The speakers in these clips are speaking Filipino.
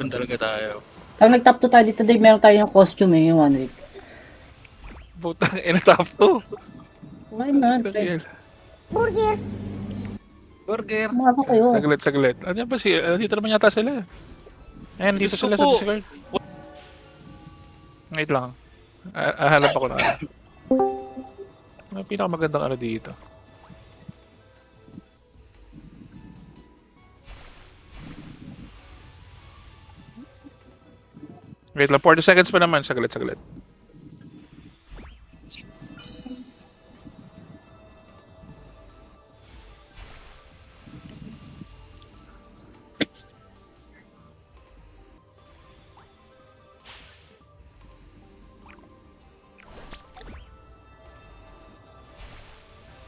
Laban talaga tayo. Pag nag-top 2 tayo dito, Dave, meron tayong costume eh, yung 1 week. Putang ina, top 2. Why not? Burger! Umaga kayo. Saglit. Ano ba si... dito naman yata sila. Ayan, dito Diyos ko sila po. sa Discord. Wait lang. Hanap ako na ano. Ano pinakamagandang ano dito? Wait lang, 40 seconds pa naman. Saglit.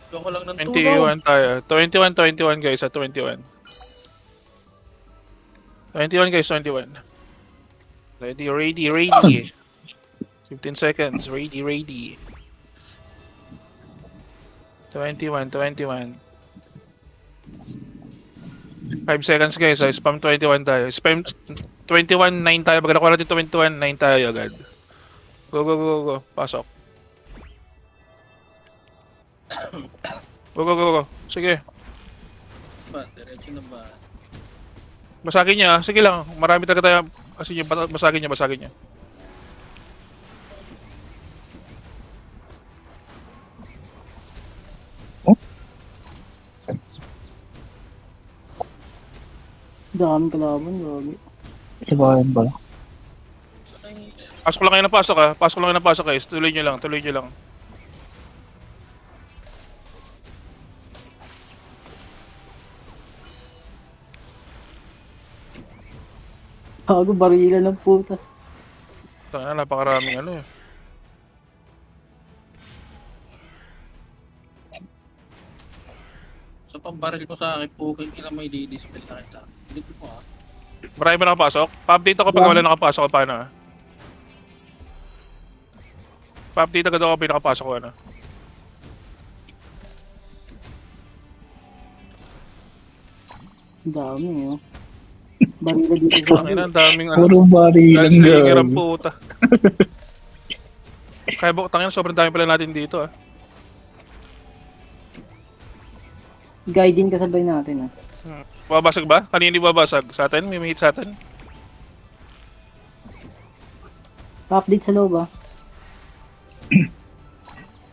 Gusto ko lang ng tulong. 21 tayo. 21 guys, 21. 21 guys, 21. Ready. 15 seconds. Ready. 21. 5 seconds guys, spam 21 tayo. Spam 21, 9 tayo. Pag nakuha natin 21, 9 tayo agad. Go. Pasok. Go. Sige. Ba, diretso na ba? Basagin niya. Sige lang. Marami talaga tayo. Kasi niya, basagin niya. Dami kalaban, gagi. Iba yan ba? Pasok lang kayo ng pasok guys. Tuloy niyo lang. Gago, barilan ng puta. Tanga na, napakaraming ano eh. Sa pambaril ko sa akin, puking ina may di-dispel na kita. Dito ko ah. Marami ba nakapasok? Pa-update ako pag wala nakapasok o paano ah. Pa-update agad ako pag nakapasok ko ano. Dami oh. Barilan dito sa Tangina, ang daming ano. Puro barilan Gunslinger ang gag. puta. Kaya tangina, sobrang dami pala natin dito ah. guiding kasabay natin ah. Babasag ba? Kanina hindi babasag? Sa atin? May hit sa atin? Pa-update sa loob ah.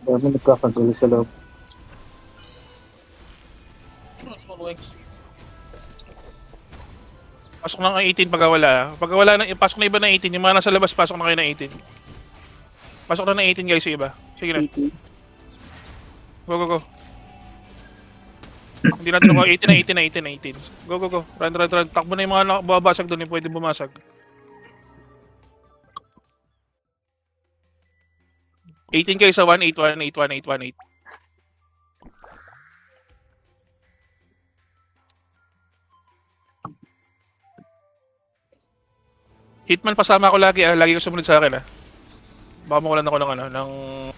Dami nagkakagulo sa loob. Small X. Pasok na ng 18 pag wala. Pag wala na, pasok na iba ng 18. Yung mga nasa labas, pasok na kayo ng 18. Pasok na ng 18 guys yung iba. Sige na. 18. Go. Hindi natin ako 18. Go. Run. Takbo na yung mga babasag doon. Yung pwede bumasag. 18 kayo sa 181. Hitman pasama ako lagi ah. Lagi ko sumunod sa akin ah. Baka makulan ako ng ano, ng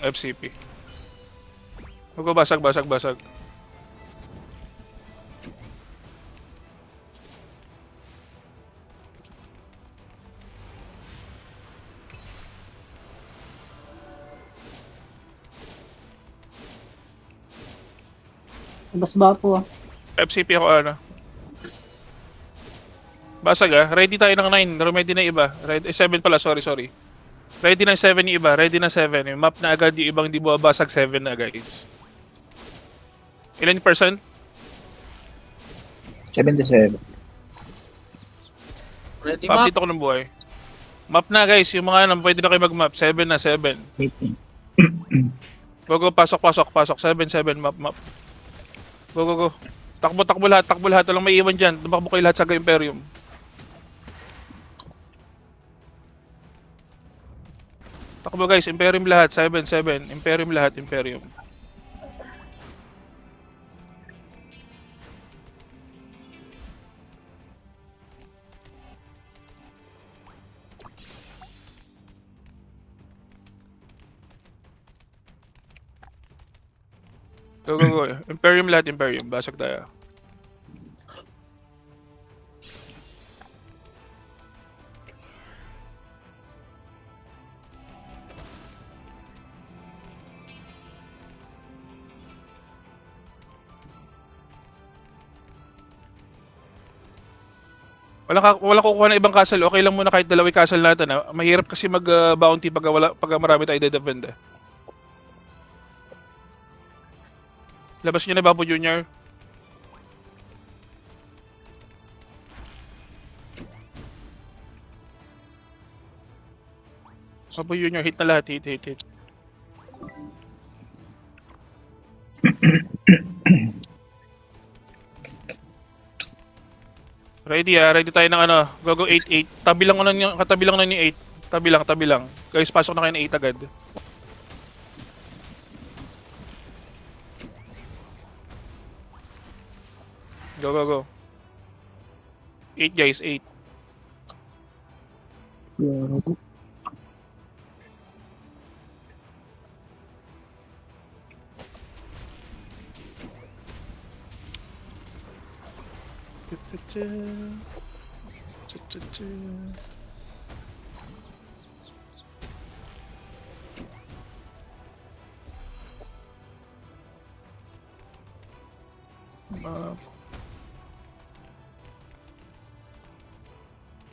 FCP. Go, basag. Labas ba po ah. FCP ako ano. Basag ah. Ready tayo ng 9. Ready na iba. 7 pala. Sorry. Ready na 7 yung iba. Ready na 7. Yung map na agad yung ibang di basag 7 na guys. Ilan percent? 77. Ready map? Pa-update ako ng buhay. Map na guys. Yung mga ano, pwede na kayo mag-map. 7 na 7. 18. Go. Pasok. 7 map. Go. Takbo lahat. Walang may iwan dyan. Tumakbo kayo lahat sa Imperium. Takbo guys, Imperium lahat, 7. Imperium lahat. Go. Imperium lahat. Basag tayo. Wala kukuha ng ibang castle. Okay lang muna kahit dalawang castle natin. Ha? Mahirap kasi mag-bounty pag marami tayo i-defend. Labas nyo na Bapo Junior. Bapo Junior, hit na lahat. Hit. Ready tayo ng ano. Go 8-8. Tabi lang katabi lang nun yung 8. Tabi lang. Guys, pasok na kayo ng 8 agad. Go. 8 guys, 8.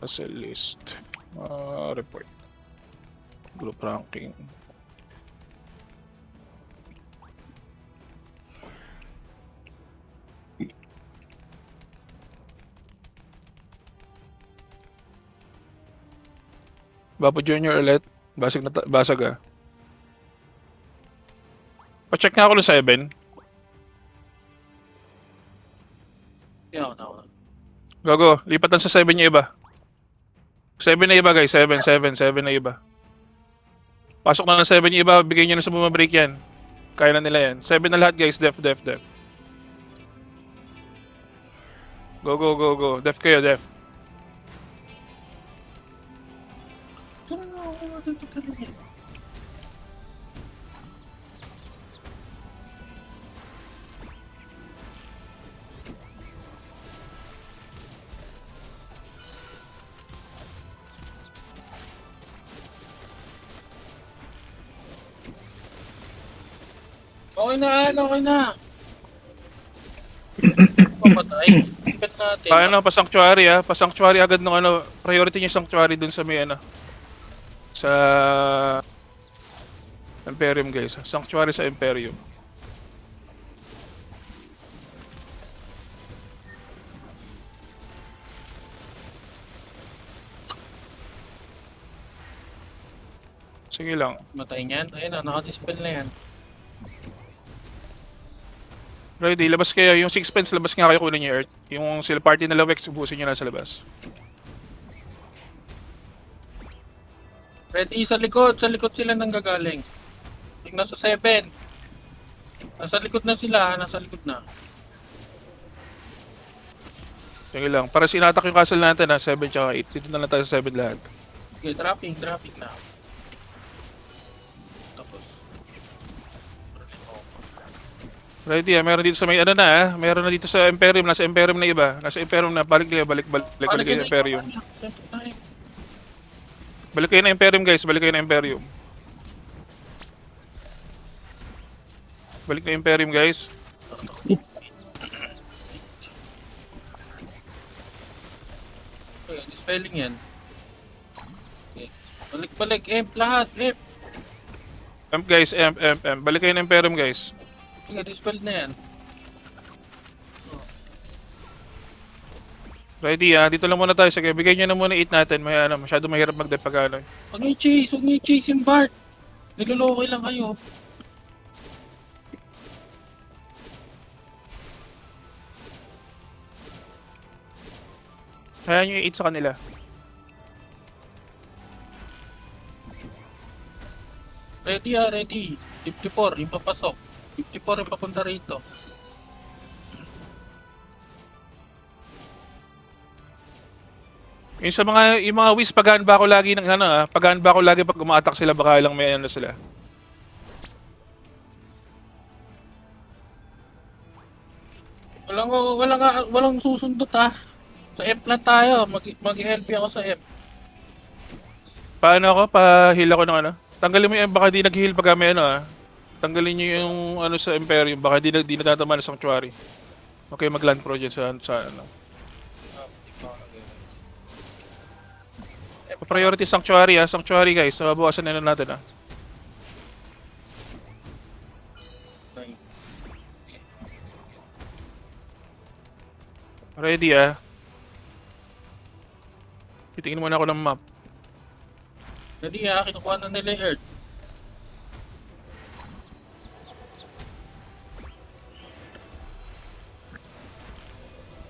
As a list. Report. Group ranking. Bapo Junior ulit. Basag ah. Pa-check nga ako ng 7. Yeah, no. Go. Lipatan sa 7 yung iba. 7 na iba guys. 7 na iba. Pasok na ng 7 yung iba. Bigyan nyo na sa bumabreak yan. Kaya na nila yan. 7 na lahat guys. Def. Go. Def kayo, def. Okay na. Pamatay. Ipit natin. Kaya na, pa-sanctuary ah. Pa-sanctuary agad ng ano. Priority niyo sanctuary dun sa may ano. Sa Imperium guys. Sanctuary sa Imperium. Sige lang. Matay niyan. Ayun na, naka-dispel na yan. Ready, labas kayo. Yung 6 pence, labas nga kayo kunin yung Earth. Yung sila party na Lawex, ubusin nyo na sa labas. Ready, sa likod sila nang gagaling. Tingnan sa 7. Nasa likod na sila, nasa likod na. Sige lang. Para sinatak yung castle natin ha, 7 tsaka 8. Dito na lang tayo sa 7 lahat. Okay, dropping na. Tapos. Ready ah, meron dito sa may ano na ah. Meron na dito sa Imperium, nasa Imperium na iba. Nasa Imperium na, balik kayo ng Imperium. Balik kayo ng Imperium guys, balik kayo ng Imperium. Balik na Imperium guys. Okay, dispelling yan. Okay. Balik, lahat, Amp guys, amp. Balik kayo ng Imperium guys. Okay, dispel na yan. Ready ah, dito lang muna tayo. Sige, bigay nyo na muna 8 natin. May ano, masyado mahirap mag-dep pag ano. Huwag niyo chase yung Bart. Niloloko lang kayo. Kaya nyo i-8 sa kanila. Ready. 54, yung papasok. 54 yung papunta rito. Yung mga whiz, pagaan ba ako lagi ng ano ah. Pagaan ba ako lagi pag umaatak sila, baka lang may ano sila. Walang susundot ha. Sa F lang tayo. Mag-help ako sa F. Paano ako? Pa-heal ako ng ano? Tanggalin mo yung baka di nag-heal pag may ano ah. Tanggalin nyo yung ano sa Imperium, baka di natatama na Sanctuary. Okay, mag-land project sa ano. Priority Sanctuary Sanctuary guys. Nababawasan na natin Okay. Ready Titingin muna ako ng map. Ready kinukuha na nila yung Earth.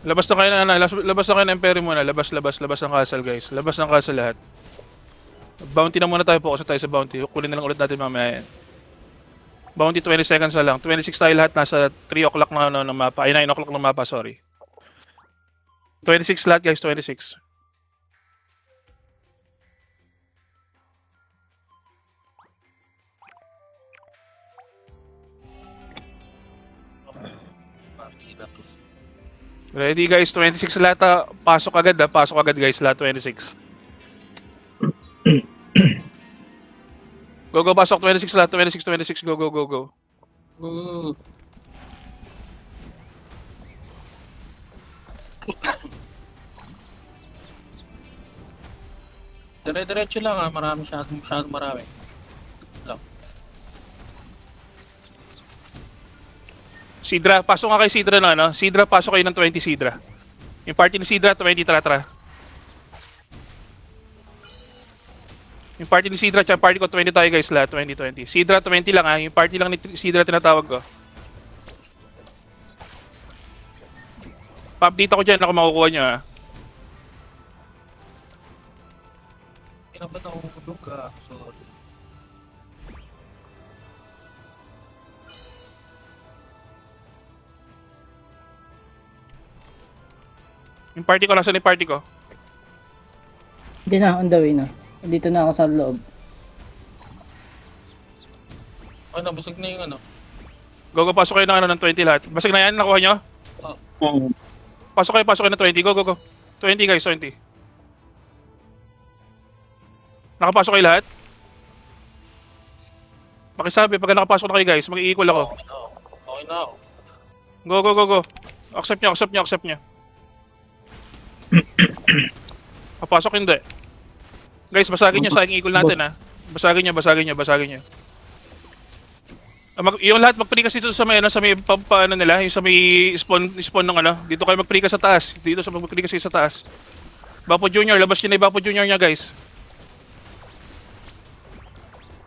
Labas na kayo labas na kayo ng Imperium muna. Labas ng castle guys. Labas ng castle lahat. Bounty na muna tayo, focus na tayo sa bounty. Kunin na lang ulit natin mamaya yan. Bounty 20 seconds na lang. 26 tayo lahat, nasa 3 o'clock na ng mapa. Ay 9 o'clock ng mapa, sorry. 26 lahat guys, 26. Ready guys, 26 lahat pasok agad pasok agad guys, lahat 26. Go pasok 26 lahat, 26 go. Ooh. Dire-diretso lang marami masyadong marami. Sidra, pasok nga kay Sidra na Sidra, pasok kayo ng 20 Sidra. Yung party ni Sidra, 20 tara. Yung party ni Sidra, tsaka party ko 20 tayo guys lahat, 20. Sidra 20 lang yung party lang ni Sidra tinatawag ko. Pa-update ako dyan ako makukuha nyo Hindi na ba nahulog Sorry. Yung party ko, nasa yung party ko? Hindi na, on the way na. Dito na ako sa loob. Nabusog na yung Go, pasok kayo ng 20 lahat. Basag na yan, nakuha nyo? Pasok kayo ng 20, go. 20 guys, 20. Nakapasok kayo lahat? Pakisabi, pag nakapasok na kayo guys, mag-i-equal ako. Okay na ako. Go. Accept nyo. Papasok hindi. Guys, basagin nyo sa aking equal natin Basagin nyo. Yung lahat mag-precast dito sa may paano nila, yung sa may spawn ng dito kayo mag-precast sa taas. Dito sa mag-precast sa taas. Bapo Junior, labas nyo na yung Bapo Junior nya guys.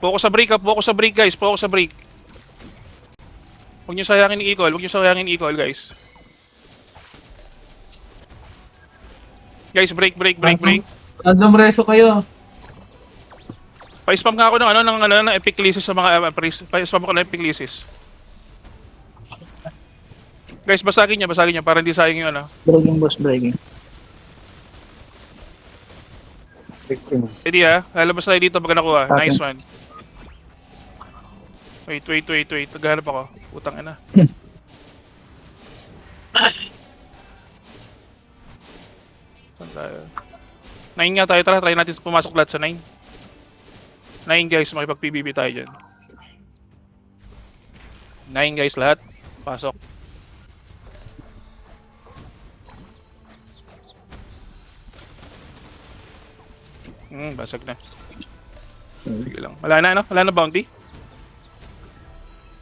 Focus sa break guys, focus sa break. Huwag nyo sayangin i-equal, guys. Guys, break. Random reso kayo. Pa-spam nga ako ng epic leases sa mga priest. Pa-spam ako ng epic leases. Guys, basagin niya para hindi sayang yung Breaking boss, breaking. Ready lalabas tayo dito pag nakuha. Okay. Nice one. Wait. Naghahanap ako. Putang ina. Saan tayo? 9 nga tayo, tara. Try natin pumasok lahat sa 9. 9 guys, makipag-PBB tayo dyan. 9 guys lahat. Pasok. Basag na. Sige lang. Wala na bounty?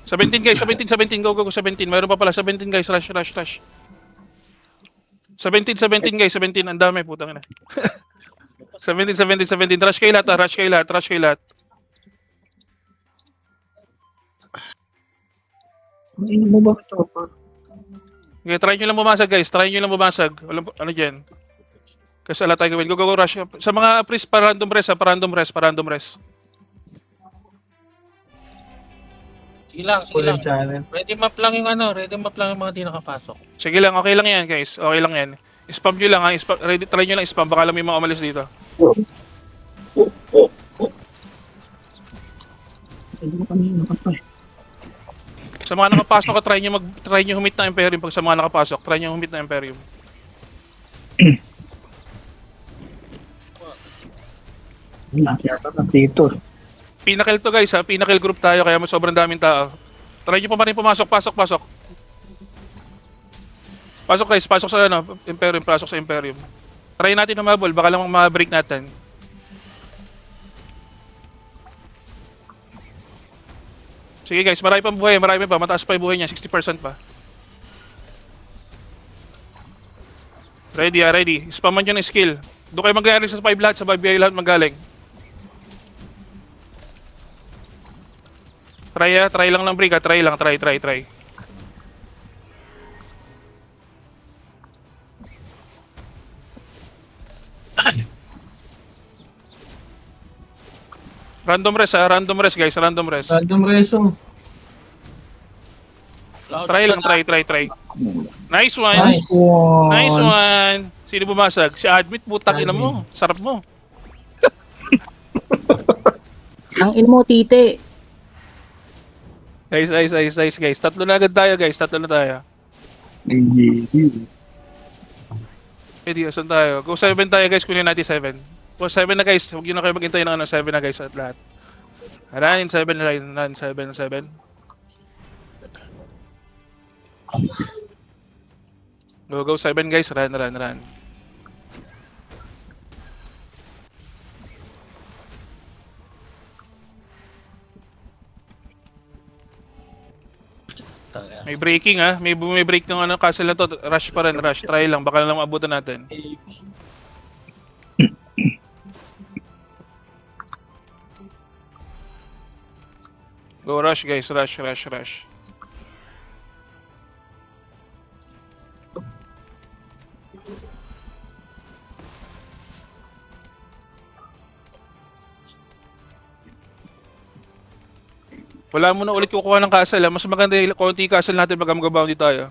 17 guys, 17, go, 17. Mayroon pa pala, 17 guys, rush. 17 guys, 17, ang dami, putang ina. 17, rush kayo lahat. Ano mo ba ito? Okay, try nyo lang bumasag, Walang, dyan. Kasi ala tayo gawin. Go, rush. Sa mga priest, pa random rest. Sige lang. Channel. Ready map lang yung mga di nakapasok. Sige lang, okay lang yan guys. Okay lang yan. Spam nyo lang try nyo lang spam. Baka lang may mga umalis dito. Sa mga nakapasok try nyo humit ng Imperium. Pag sa mga nakapasok, try nyo humit ng Imperium. Dito. Pinnacle to guys Pinnacle group tayo kaya sobrang daming tao. Try nyo pa rin pumasok. Pasok guys, pasok sa Imperium, pasok sa Imperium. Try natin humabol, baka lang ma-break natin. Sige guys, marami pang buhay, marami pa. Mataas pa yung buhay niya, 60% pa. Ready ready. Spaman nyo ng skill. Doon kayo magaling sa 5 lahat, sa 5 lahat magaling. Try lang ng break try lang, try. Random rest guys, random rest. Random reso. Try lang, try. Nice one. Nice one. Nice one. Sino bumasag? Si Admit, putang ina mo. Sarap mo. Ang in mo, tite. Nice guys. Tatlo na agad tayo guys, tatlo na tayo. Pwede, saan tayo? Go 7 tayo guys, kunin natin 7. Go 7 na guys, huwag yun na kayo maghintay ng 7 na guys at lahat. Run 7. Go 7 guys, run. May breaking may break ng castle na to. Rush pa rin, rush. Try lang, baka lang maabutan natin. Go rush guys, rush. Wala mo na ulit kukuha ng castle Mas maganda yung konti castle natin pag mag-bounty tayo.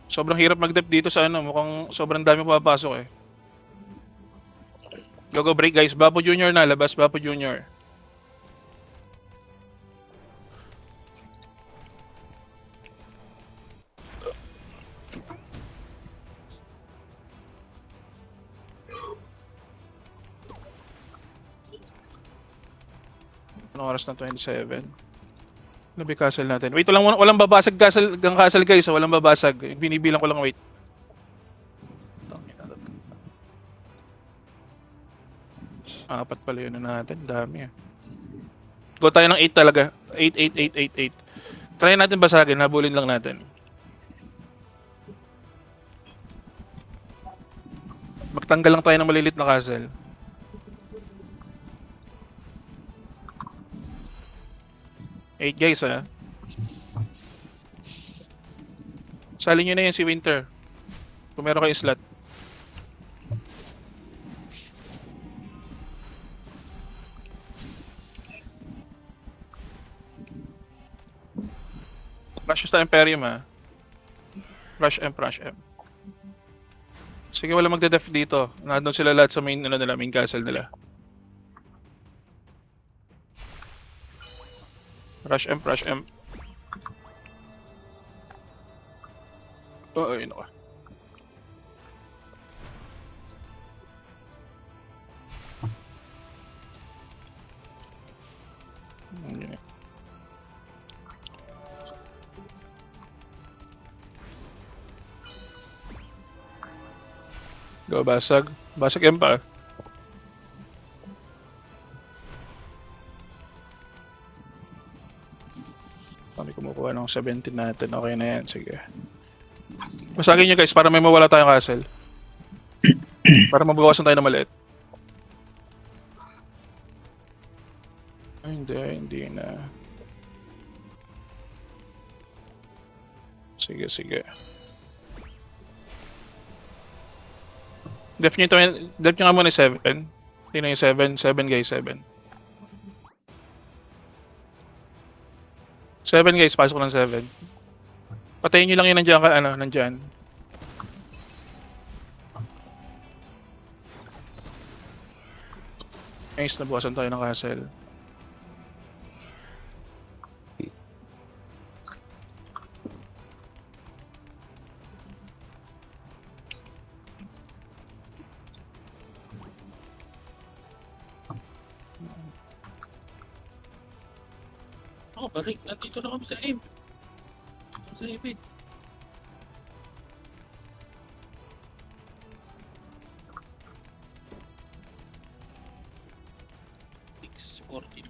Sobrang hirap mag-dep dito sa mukhang sobrang dami papasok eh. Go break guys, Bapo Junior na, labas Bapo Junior. Anong oras na 27? Labi castle natin. Wait, walang babasag castle guys, walang babasag. Binibilang ko lang wait. Apat pala yun na natin, dami Go tayo ng 8 talaga. 8. Try natin basagin, habulin lang natin. Magtanggal lang tayo ng malilit na castle. Eight guys Salin nyo na yan si Winter. Kung meron kayo slot. Rush sa Imperium Rush M. Sige, wala magde-def dito. Nandun sila lahat sa main main castle nila. Rush M. Oh, ayun ako. Go, basag. Basag M pa. Kami kumukuha ng 17 natin. Okay na yan. Sige. Basagin nyo guys para may mawala tayong castle. Para mabawasan tayo ng maliit. Ay, hindi na. Sige. Def nyo nga muna 7. Tingnan yung 7 guys, 7. 7 guys, pasok ng 7. Patayin nyo lang yun nandyan. Nice, nabukasan tayo ng castle. Oh, barik. Nandito na kami sa aim. Sa aim. 6, 14.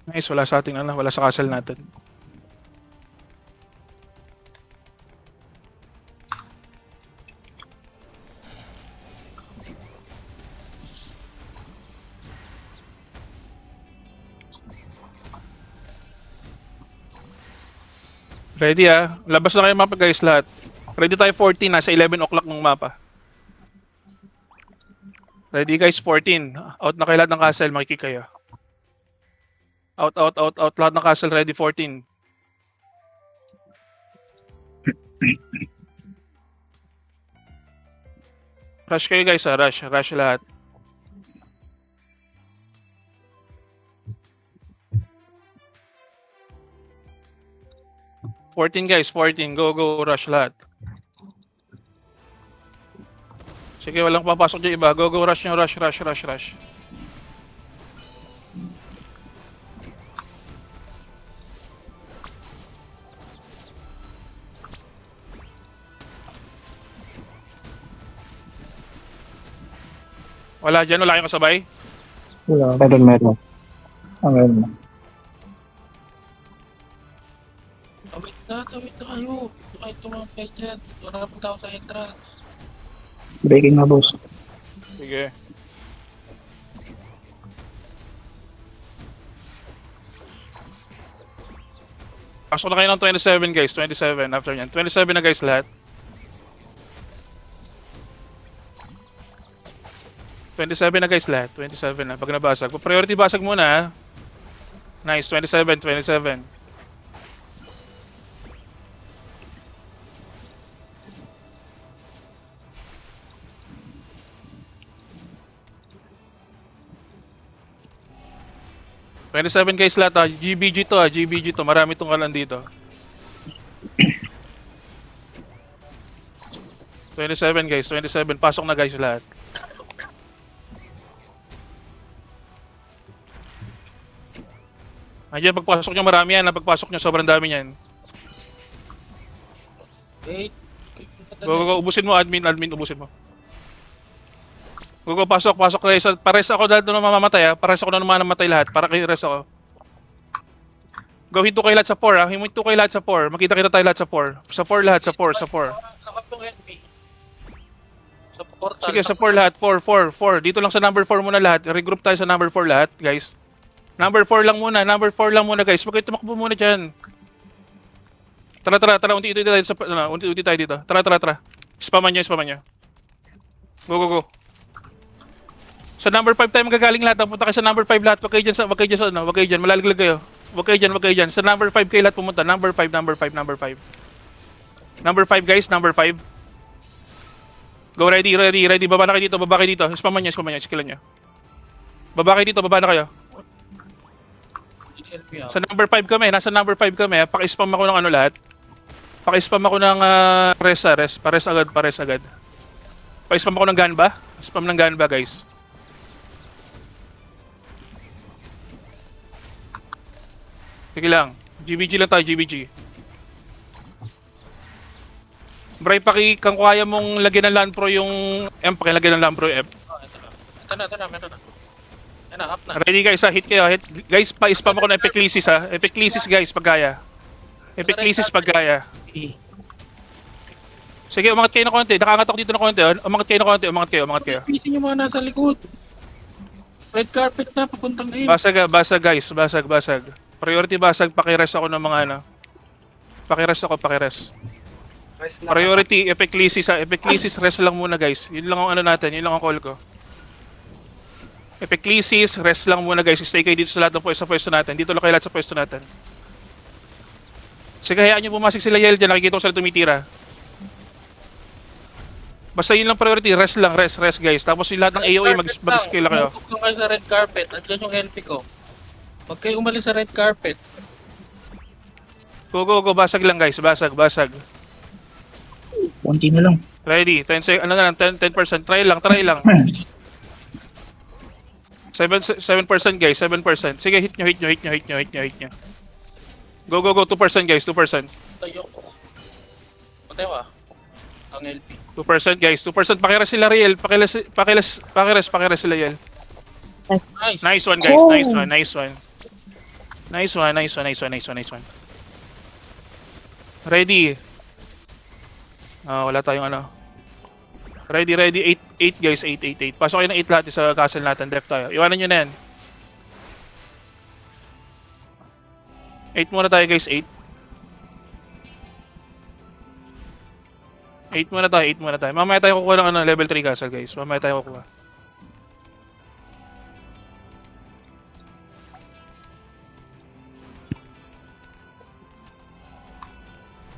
Nice, wala sa ating ano, wala sa castle natin. Ready ah. Labas na kayo mapa guys lahat. Ready tayo 14, nasa 11 o'clock ng mapa. Ready guys 14. Out na kayo lahat ng castle, makikik kayo. Out, out, out, out. Lahat ng castle ready 14. Rush kayo guys ah, rush. Rush lahat. Guys, 14. Go, go, rush lahat. Sige, walang papasok dyan iba. Go, go, rush nyo, rush, rush, rush, rush. Wala dyan, wala kayong kasabay. Wala. Meron. Meron na. Tawid na kayo. Kahit tumapay dyan. Wala na punta ako sa entrance. Breaking na, boss. Sige. Pasok na kayo ng 27 guys, 27 after nyan. 27 na guys lahat. 27 na guys lahat, 27 na. Pag nabasag, priority basag muna ha. Nice, 27, 27. Guys lahat ha. GBG to ha, GBG to. Marami tong kalan dito. 27 guys, 27. Pasok na guys lahat. Andiyan, pagpasok nyo marami yan. Pagpasok nyo sobrang dami yan. Wait. Go, go, go. Ubusin mo, admin, ubusin mo. Go, go, pasok kayo. Pares ako dahil doon mamamatay ha. Pares ako na mamamatay lahat. Para kayo rest ako. Go, hinto kayo lahat sa 4 ha. Hinto kayo lahat sa 4. Makita-kita tayo lahat sa 4. Sa 4 lahat, sa 4, sa 4. Nakapong NP. Sa portal. Sige, sa 4 lahat. 4. Dito lang sa number 4 muna lahat. Regroup tayo sa number 4 lahat, guys. Number 4 lang muna guys. Huwag kayo tumakbo muna dyan. Tara, unti-unti tayo dito. Tara. Spaman nyo. Go. Sa number 5 tayo magagaling lahat. Punta kayo sa number 5 lahat. Huwag kayo dyan. Malalaglag kayo. Huwag kayo dyan. Sa number 5 kayo lahat pumunta. Number 5. Number 5 guys, number 5. Go, ready. Baba na kayo dito. Spaman nyo. Skillan nyo. Baba na kayo. Sa number 5 kami, nasa number 5 kami. Paki-spam ako ng ano lahat. Paki-spam ako ng res. Pares agad. Paki-spam ako ng ganba. Spam ng ganba, guys. Sige lang. GBG lang tayo, GBG. Bray, kung kaya mong lagyan ng Land Pro yung M, pakilagyan ng Land Pro yung M. Ito na. Yan na, up na. Ready guys ha, hit kayo. Guys, pa-spam ako ng Epiclesis ha. Epiclesis guys, pag kaya. Sige, umangat kayo ng konti. Nakangat ako dito ng konti. Umangat kayo. Pisin nyo mga nasa likod. Red carpet na, papuntang in. Basag guys, basag. Priority basag, pakirest ako ng mga ano. Pakirest. Priority, Epiclesis ha. Epiclesis, rest lang muna guys. Yun lang ang ano natin, yun lang ang call ko. Epiclesis, rest lang muna guys. Stay kayo dito sa lahat ng pwesto natin. Dito lang kayo lahat sa pwesto natin. Sige, hayaan nyo pumasok sila Yel dyan. Nakikita ko sila tumitira. Basta yun lang priority. Rest lang, rest guys. Tapos yung lahat ng AOE, mag-skill lang kayo. Huwag kayo sa red carpet. Andiyan yung LP ko. Huwag kayo umalis sa red carpet. Go. Basag lang guys. Basag. Konti na lang. Ready. 10%. Try lang. 7% guys, 7%. Sige, hit nyo. Go. 2% guys, 2%. Tayo ko. Patay ba? Ang LP. 2% guys, 2% pakiras sila Riel, pakiras sila Riel. Nice. Nice one guys, Oh. nice one, nice one. Nice one, nice one, nice one, nice one, nice one. Ready. Wala tayong ano. Ready, 8 guys, 8. Pasok kayo ng 8 lahat sa castle natin, left tayo. Iwanan nyo na yan. 8 muna tayo guys, 8. 8 muna tayo. Mamaya tayo kukuha ng ano, level 3 castle guys. Mamaya tayo kukuha.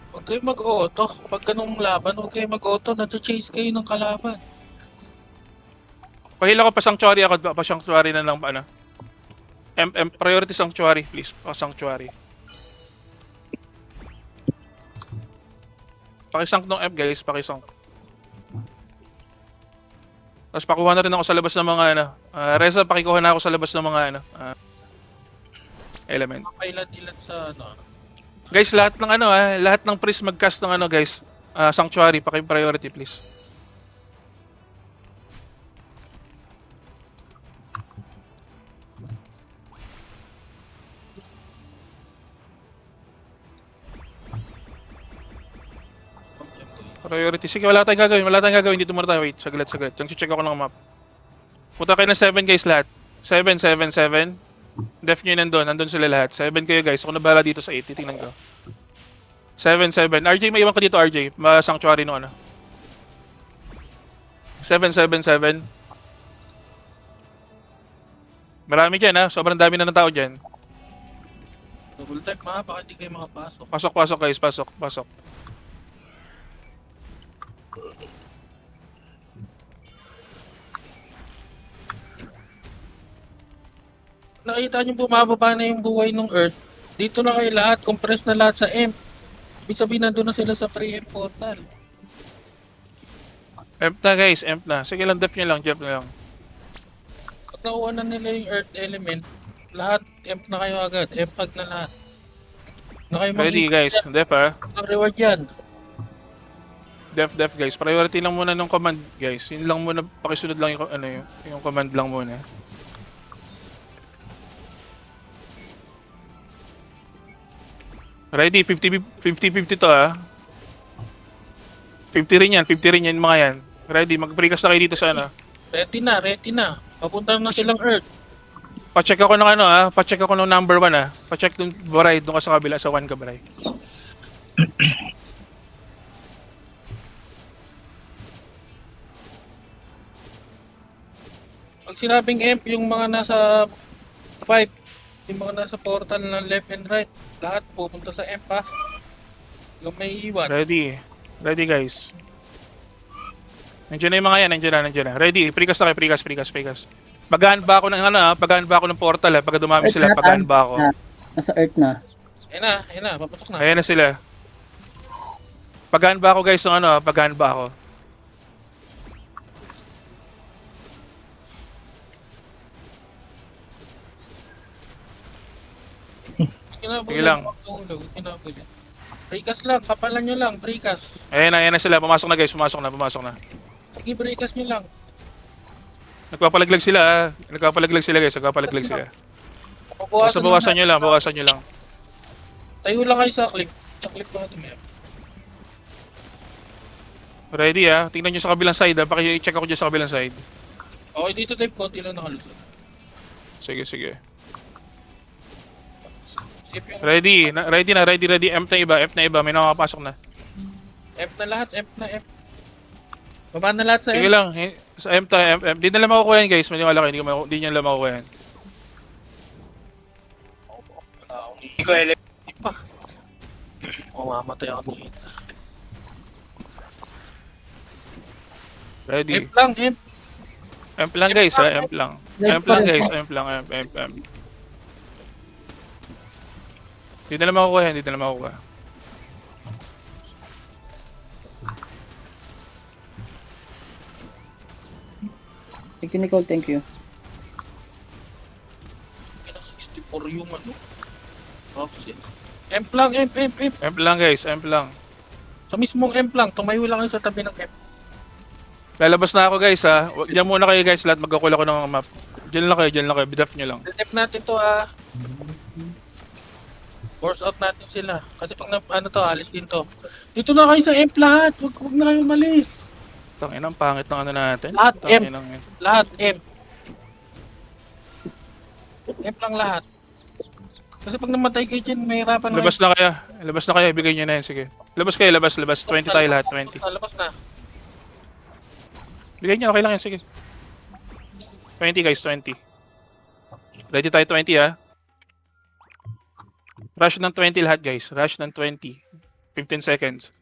Huwag kayo mag-auto. Pag ganung laban, huwag kayo mag-auto. Nasa-chase kayo ng kalaban. Pahila ko pa sanctuary ako, pa sanctuary na lang ano. Priority sanctuary please, pa sanctuary. Pakisank ng M guys, pakisank. Tapos pakuha na rin ako sa labas ng mga ano. Reza, pakikuha na ako sa labas ng mga ano. Element. Mapailan-ilan sa ano. Guys, lahat ng ano lahat ng priest mag-cast ng ano guys. Sanctuary, paki-priority please. Priority. Sige, wala tayong gagawin. Dito muna tayo. Wait, saglit. Check ako ng map. Punta kayo ng 7 guys lahat. 7. Def nyo yun nandun sila lahat. 7 kayo guys. Ako na bahala dito sa 8. Titingnan ko. 7. RJ, may iwan ka dito RJ. Ma-sanctuary no ano. 7. Marami dyan ha. Sobrang dami na ng tao dyan. Double tap mga, baka hindi kayo makapasok. Pasok guys. Pasok. Nakita nyo bumababa na yung buhay ng Earth. Dito na kayo lahat. Compress na lahat sa M. Ibig sabihin nandun na sila sa pre-M portal. Emp na guys. Sige lang, def nyo lang. Jeff na lang. Pag nakuha na nila yung Earth element, lahat M na kayo agad. M pag na lahat. Na kayo Ready guys. Def ha. Ang reward yan. Def guys. Priority lang muna ng command guys. Yun lang muna, pakisunod lang yung ano yung command lang muna. Ready, 50-50 to ha. 50 rin yan mga yan. Ready, mag-precast na kayo dito sa ano. Ready na. Papunta na silang Earth. Pa-check ako ng ano ha. Pa-check ako ng number 1 ha. Pa-check ng Baray, doon ka sa kabila, sa 1 ka Baray. Pag sinabing M, yung mga nasa 5, yung mga nasa portal na left and right, lahat pupunta sa M pa. Yung may iwan. Ready guys. Nandiyan na yung mga yan, nandiyan na. Ready, precast na kayo, precast. Pagahan ba ako ng ano ha? Pagahan ba ako ng portal ha? Pagka dumami sila, pagahan ba ako? Nasa Earth na. Ayun na, papasok na. Ayan na sila. Pagahan ba ako guys ng ano ha? Pagahan ba ako? Sige lang. Precast lang, kapalan nyo lang, precast. Ayan na sila. Pumasok na guys, pumasok na. Sige, precast nyo lang. Nagpapalaglag sila guys, Basta bawasan nyo lang. Tayo lang kayo sa clip. Sa clip lang natin yan. Ready ha? Tingnan nyo sa kabilang side ha. Paki-check ako dyan sa kabilang side. Okay, dito type konti lang nakalusot. Sige. Skip yung Ready. F na iba. May nakapasok na. F na lahat, F na F. Baba na lahat sa Sige M. lang. Sa M. Di nila makukuha yan guys. Maniwala kayo. Di nila makukuha yan. Wala akong hindi pa. Mamamatay ako dito. Ready. F lang, F. M lang guys ha. M lang guys. M. Di nila makukuha. Thank you, Nicole. Thank you. Kaya 64 yung ano. Offset. M lang, M. M lang guys. M lang. Sa mismong M lang, tumayo lang kayo sa tabi ng M. Lalabas na ako guys ha. Diyan muna kayo guys lahat. Magkakul ako ng map. Diyan lang kayo. Bidaf nyo lang. Detect natin to ah. Force out natin sila. Kasi pag ano to, alis din to. Dito na kayo sa M lahat. Wag na kayo umalis. Tangin ang pangit ng ano natin. Lahat M. Tangin ang- Lahat M. M lang lahat. Kasi pag namatay kayo dyan, mahirapan na Labas na kayo. Labas na kayo. Ibigay nyo na yan. Sige. Labas kayo. Labas. 20 tayo lahat. 20. Labas na. Bigay nyo. Okay lang yan. Sige. 20 guys. 20. Ready tayo 20 ha. Rush ng 20 lahat guys. Rush ng 20. 15 seconds.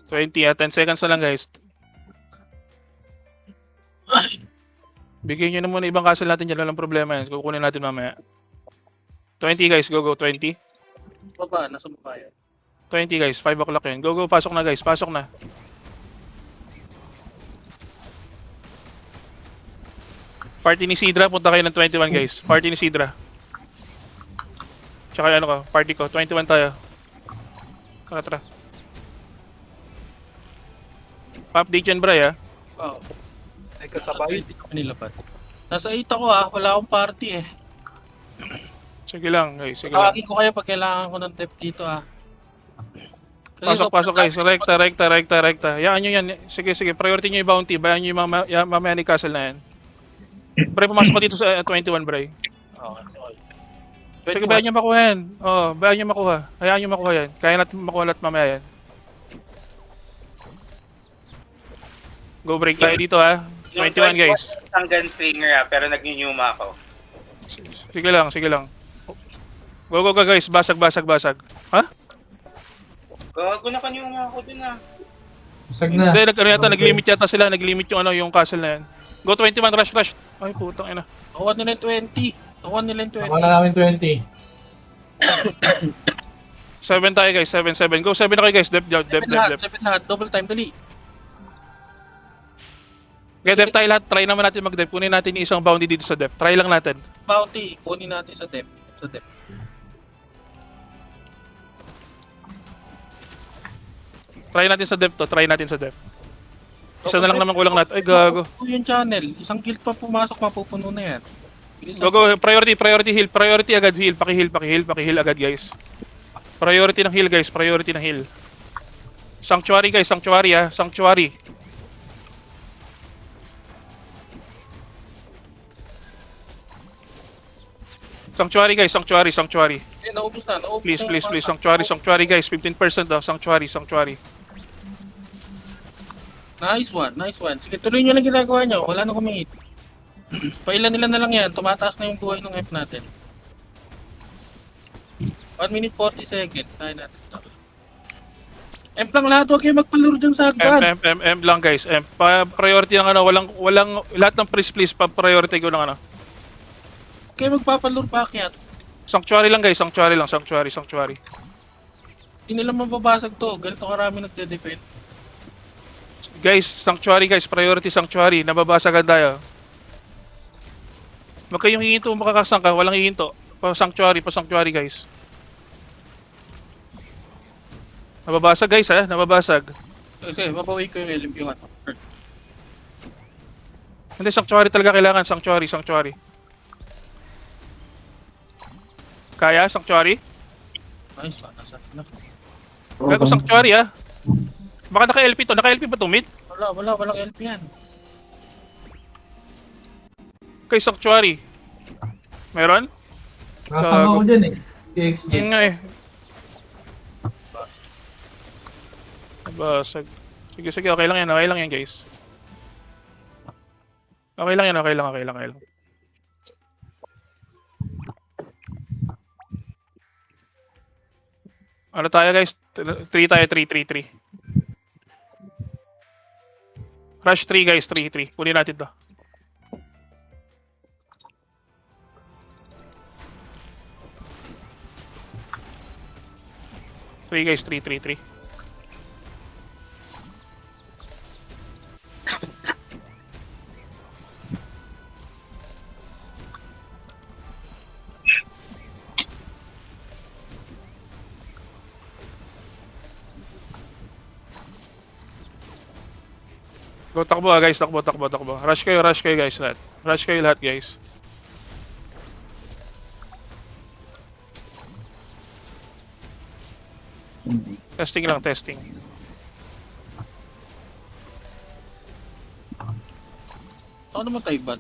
$20 ha. 10 seconds na lang guys. Bigyan nyo na muna ibang castle natin dyan. Walang problema yan. Kukunin natin mamaya. 20 guys. Go. 20. Baba, nasa baba yan. 20 guys. 5 o'clock yun. Go. Pasok na guys. Pasok na. Party ni Sidra. Punta kayo ng 21 guys. Party ni Sidra. Tsaka ano ko. Party ko. 21 tayo. Tara. Pa-update yan bray ha. Oo. Teka, sabay. Hindi kami nilapad. Nasa 8 ako ah. Wala akong party eh. Sige lang guys. Sige lang. Tawagin ko kayo pag kailangan ko ng depth dito ah. Kasi Pasok guys. Rekta. Yaan nyo yan. Sige. Priority nyo yung bounty. Bayan nyo yung mamaya ni castle na yan. Bray, pumasok ka dito sa 21 Bray. Okay. Sige, bayan nyo makuha yan. Bayan nyo makuha. Hayaan nyo makuha yan. Kaya natin makuha lahat mamaya yan. Go break tayo dito ha. 21 guys. Ang gunslinger pero nag-nyuma ako. Sige lang. Go guys. Basag. Ha? Gago na kanyuma ako dun ah. Basag na. Hindi, nag-limit yata sila. Nag-limit yung castle na yan. Go 21, rush. Ay, putang ina. Nakuha nila yung 20. Nakuha nila yung 20. Ako na namin 20. 7 tayo guys. 7. Go 7 na kayo guys. Dep. 7 lahat. Double time, dali. Okay, dep tayo lahat. Try naman natin mag-dep. Kunin natin yung isang bounty dito sa dep. Try lang natin. Bounty, kunin natin sa depth. Try natin sa dep. Isa na lang naman kulang natin. Ay, gago. Ito yung channel. Isang guild pa pumasok, mapupuno na yan. Go. Priority heal. Priority agad heal. Paki-heal agad guys. Priority ng heal guys. Sanctuary guys. Sanctuary. Sanctuary guys. Eh, naubos na. Please. Sanctuary guys. 15% Sanctuary. Nice one. Sige, tuloy nyo lang ginagawa nyo. Wala na kumingit. Pailan nila na lang yan. Tumataas na yung buhay ng F natin. 1 minute 40 seconds. Kaya natin ito. M lang lahat. Huwag kayo magpaluro dyan sa agad. M lang guys. Priority ng ano. Walang lahat ng please. Pa-priority ko ng ano. Huwag kayo magpapaluro pakyat. Sanctuary lang guys. Sanctuary. Hindi nila mababasag to. Ganito karami nagde-defend. Guys, Sanctuary guys. Priority Sanctuary. Nababasagan tayo. Huwag kayong hihinto. Makakasang ka. Walang hihinto. Pa-Sanctuary guys. Nababasag guys ha. Kasi mapaway ko yung LMP 1. Hindi, Sanctuary talaga kailangan. Sanctuary. Kaya? Sanctuary? Nice one. Nasa na. Gago Sanctuary ha. Baka naka-LP to. Naka-LP ba to mid? Walang LP yan. Kay Sanctuary. Meron? Kasama ko dyan eh. TXG. Yun nga eh. Basag. Sige. Okay lang yan guys. Okay lang. Ano tayo guys? 3 tayo. 3. Rush 3 guys. 3. Kunin natin to. Three guys. 3. Go, takbo guys, takbo. Rush kayo guys lahat. Rush kayo lahat guys. Testing lang, testing. Ano naman tayo ba?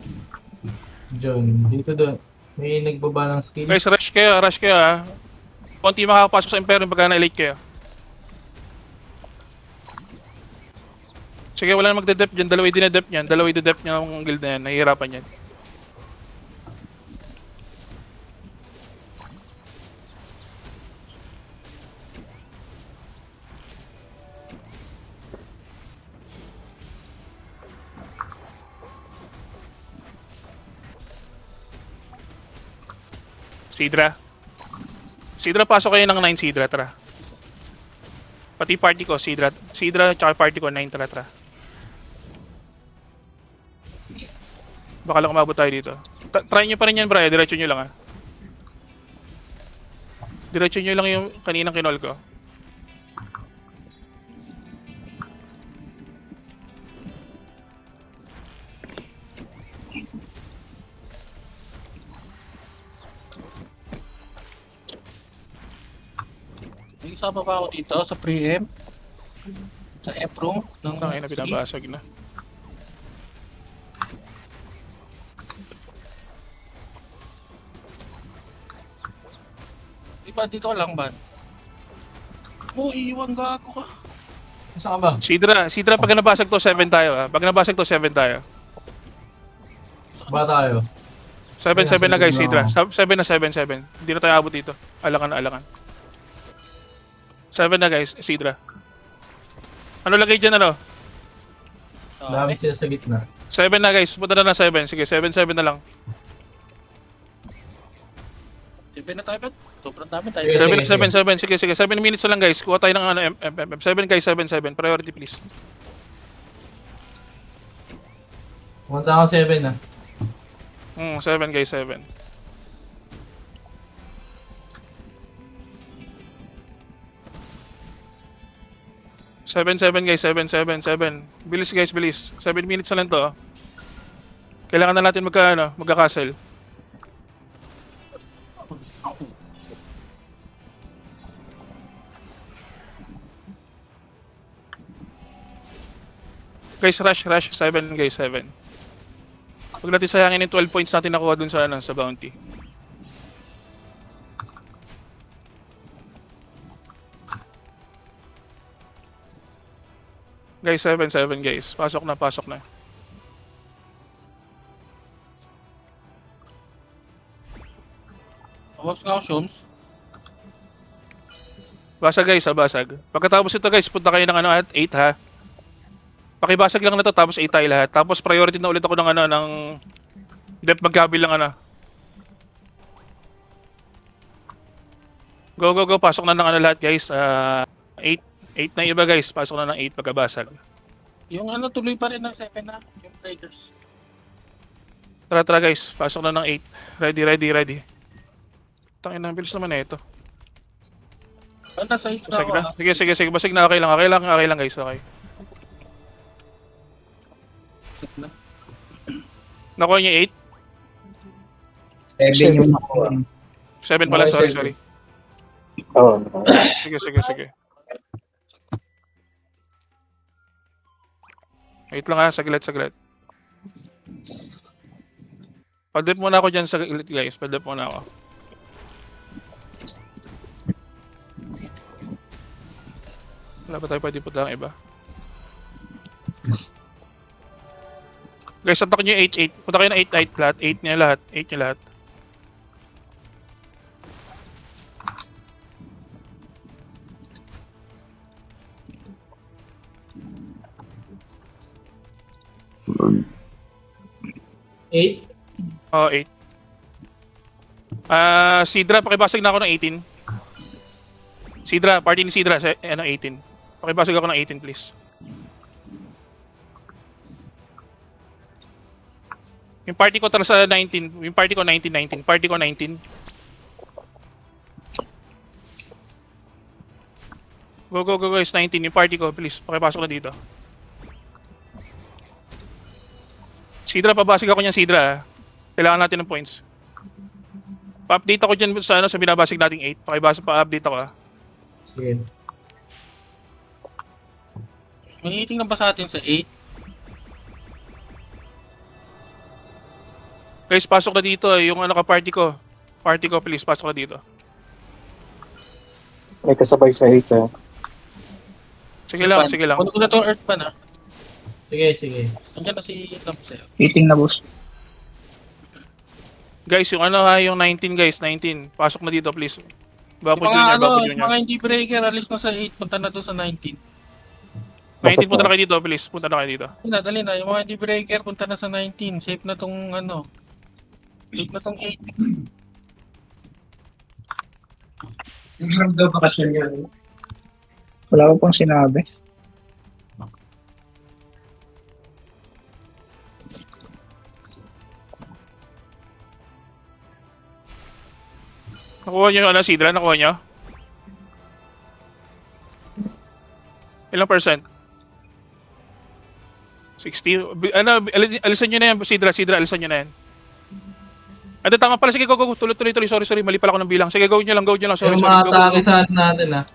John, dito doon. May nagbaba ng skill. Guys, rush kayo ha. Konti makakapasok sa Imperium pagka na-elite kayo. Sige, wala na magde-dep dyan. Dalawa yung dinedep niyan. Dalawa yung dinedep niya ng guild na yan. Nahihirapan yan. Sidra, pasok kayo ng 9 Sidra, tara. Pati party ko, Sidra tsaka party ko, 9, tara. Baka lang umabot tayo dito. Try nyo pa rin yan, bro. Diretso nyo lang, ha. Diretso nyo lang yung kaninang kinol ko. May isama pa ako dito sa pre-em. Sa F-room. Nang na binabasag na. Di ba dito ka lang ba? Iwan gago ka. Saan ka ba? Sidra, pag nabasag to, 7 tayo, ha. Pag nabasag to, 7 tayo. Ba tayo? 7 na guys, Sidra. 7 na 7. Hindi na tayo abot dito. Alangan. 7 na guys, Sidra. Ano lagay dyan, ano? Dami sila sa gitna. 7 na guys, punta na 7. Sige, 7 na lang. Siyempre na tayo ba? Sobrang dami tayo. Sige. 7. Sige. 7 minutes na lang guys. Kuha tayo ng ano, 7 guys, 7. Priority please. Pumunta ako 7 na. 7 guys, 7. Seven guys, 7. Bilis guys, bilis. 7 minutes na lang to. Oh. Kailangan na natin magka-castle. Guys, rush. 7 guys, 7. Huwag natin sayangin yung 12 points natin nakuha dun sa bounty. Guys, 7 guys. Pasok na. Awas nga ako, Shoms. Basag guys, basag. Pagkatapos ito guys, punta kayo ng at 8 ha. Pakibasag lang na to, tapos 8 tayo lahat. Tapos priority na ulit ako ng depth magkabil lang Go, pasok na ng lahat guys. 8 na iba guys, pasok na ng 8 pagkabasag. Yung tuloy pa rin ng 7 na. Yung Raiders. Tara guys, pasok na ng 8. Ready. Tangin na, bilis naman na ito. Nasa 8 na Basag ako. na? Sige, basig na, okay lang guys, okay. Na. Nakuha niya 7 yung nakuha. 8? 7 pala, Okay, sorry. Oo. Sige. Wait lang ha, saglit. Padip muna ako dyan sa gilid guys, padip muna ako. Wala ba tayo pwede punta ng iba? Guys, attack nyo yung 8-8. Punta kayo ng 8-8 lahat. 8 niya lahat. Eight? Oo, 8. Sidra, pakibasag na ako ng 18. Sidra, party ni Sidra, 18. Pakibasag ako ng 18 please. Yung party ko tara sa 19. Yung party ko 19. Party ko 19. Go guys, 19. Yung party ko, please. Pakipasok na dito. Sidra, pabasig ako niyan, Sidra. Kailangan natin ng points. Pa-update ako dyan sa, sa binabasig nating 8. Pa-update ako. Sige. May iting na ba sa atin sa 8? Guys, pasok na dito. Yung ano ka, party ko. Party ko, please. Pasok na dito. May kasabay sa 8 eh. Sige lang, sige lang. Kunin ko na itong earth pa na. Sige. Nandiyan na si Lamp sa'yo. Eating na, boss. Guys, yung ano ha, yung 19 guys, 19. Pasok na dito, please. Yung Bapo mga Junior, ano, Bapo yung Junior. mga hindi breaker, alis na sa 8, punta na doon sa 19. 19, punta na kayo dito, please. Punta na kayo dito. Dali na. Yung mga hindi breaker, punta na sa 19. Safe na tong ano. Safe na tong 8. Yung daw bakasyon yan. Wala ko pong sinabi. Nakuha nyo yung ano, Sidra? Nakuha nyo? Ilang percent? 60? Ano, alisan nyo na yan, Sidra, alisan nyo na yan. Ate, tama pala. Sige, go. Tuloy. Sorry. Mali pala ako ng bilang. Sige, go nyo lang. Sorry, Yung go. matake sa natin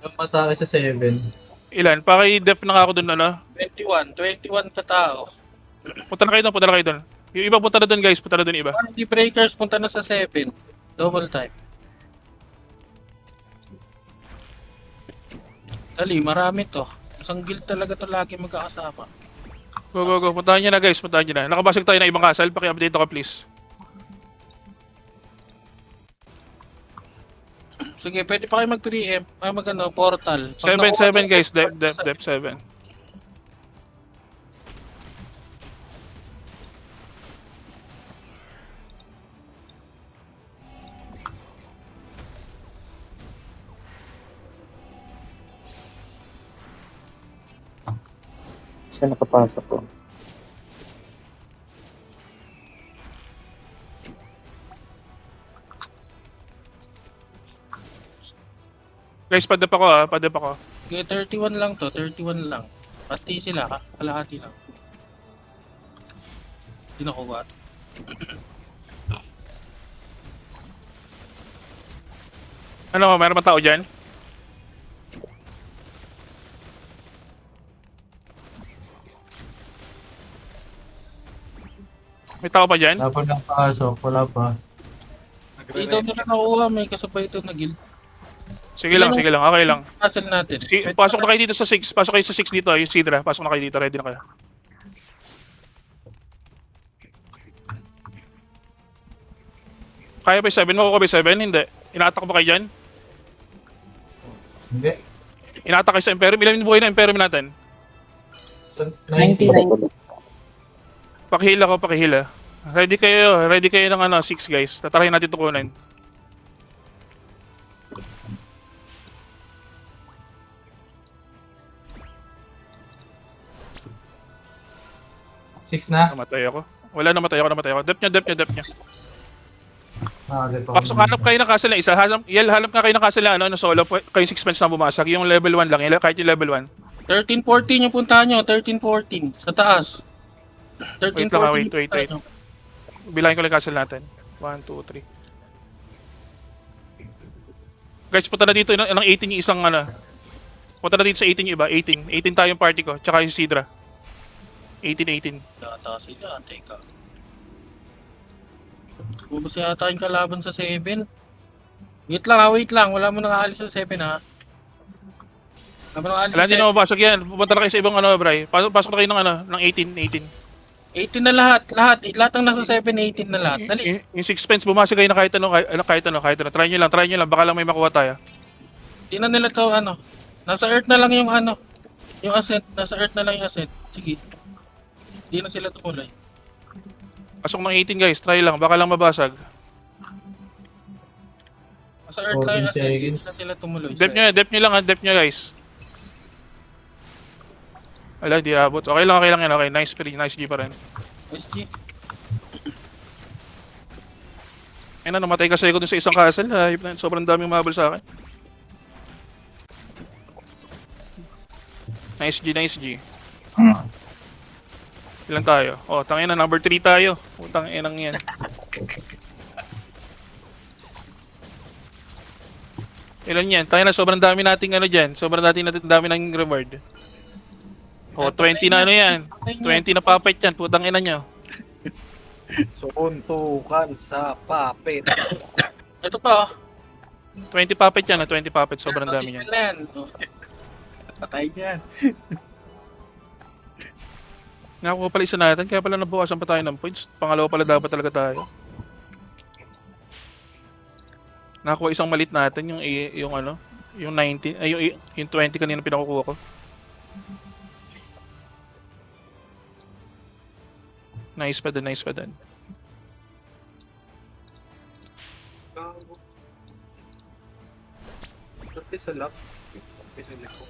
Yung matake sa 7. Ilan? Paki-def na nga ako dun, ano? 21 katao. Punta na kayo dun. Yung iba punta na dun, guys. Punta na dun iba. Mga hindi breakers, punta na sa 7. Double time. Dali, marami to. Isang guild talaga to lagi magkakasama. Go. Puntahan nyo na, guys. Nakabasag tayo ng ibang castle. Paki-update ako, please. Sige, pwede pa kayo mag-preempt. Mag-ano, portal. 7, guys. Def 7. Saan nakapasok ko? Guys, padep ako. Sige, 31 lang to. 31 lang. Pati sila, kalahati lang. Hindi nakuha to. Ano, mayroon ba tao dyan? May tao pa dyan? Wala pa nang pasok, wala pa. Dito nila nakuha, may kasabay ito na guild. Sige lang, okay lang. Castle natin. Pasok na kayo dito sa 6. Pasok kayo sa 6 dito, yung Sidra. Pasok na kayo dito, ready na kayo. Kaya ba yung 7? Makukuha ba yung 7? Hindi. Ina-attack ba kayo dyan? Hindi. Ina-attack kayo sa Imperium. Ilan yung buhay na Imperium natin? 99. Pakihila. Ready kayo ng ano, 6 guys. Tatarahin natin tukunan. Six na. Namatay ako. Wala, namatay ako. Dep niya. Nakagad pa. Pasok, hanap kayo ng castle na isa. Hanap nga kayo ng castle na, ano, na solo. Kayo 6 months na bumasag. Yung level 1 lang. Kahit yung level 1. 13-14 yung puntahan nyo. 13-14. Sa taas. 13-14. Wait lang, wait. puntahan nyo. Bilangin ko lang yung castle natin. 1, 2, 3. Guys, punta na dito ng 18 yung isang ano. Punta na dito sa 18 yung iba. 18 tayo yung party ko. Tsaka yung Sidra. 18. Yata sila. Teka. Ubus yata yung kalaban sa 7. Wait lang. Wala mo nang aalis sa 7 ha. Wala mo nang aalis Wala, sa hindi 7. na mabasag yan. Pupunta na kayo sa ibang ano, Bray. Pasok na kayo ng ano, ng 18. 18 na lahat. Lahat ang nasa 7, 18 na lahat. Dali. Yung 6 pence, bumasag kayo na kahit ano. Try nyo lang. Baka lang may makuha tayo. Di na nila to ano. Nasa earth na lang yung ano. Yung ascent. Nasa earth na lang yung ascent. Sige. Di na sila tumuloy. Pasok ng 18 guys, try lang. Baka lang mabasag. Nasa earth lang yung 14 ascent. Di seconds. na sila tumuloy. Dep nyo guys. Wala, di abot. Okay lang yan. Okay, nice G pa rin. SG. Ayun na, namatay kasi ako dun sa isang castle. Sobrang daming mabal sa akin. Nice G. Ilan tayo? Oh, tangina, number 3 tayo. Utang inang yan. Ilan yan? Tangina, sobrang dami nating ano dyan. Sobrang dami ng reward. Oh, 20 na ano yan. 20 na puppet yan. Putang ina nyo. Suntukan sa papet. Ito pa, 20 puppet yan. 20 puppet. Sobrang dami yan. yan. Patay niyan. Nakakuha pala isa natin. Kaya pala nabukasan pa tayo ng points. Pangalawa pala dapat talaga tayo. Nakakuha isang malit natin. Yung ano. Yung 19. Ay, yung 20 kanina pinakukuha ko. Nice pa dun, nice pa dun. Pati sa lap. Pinili ko.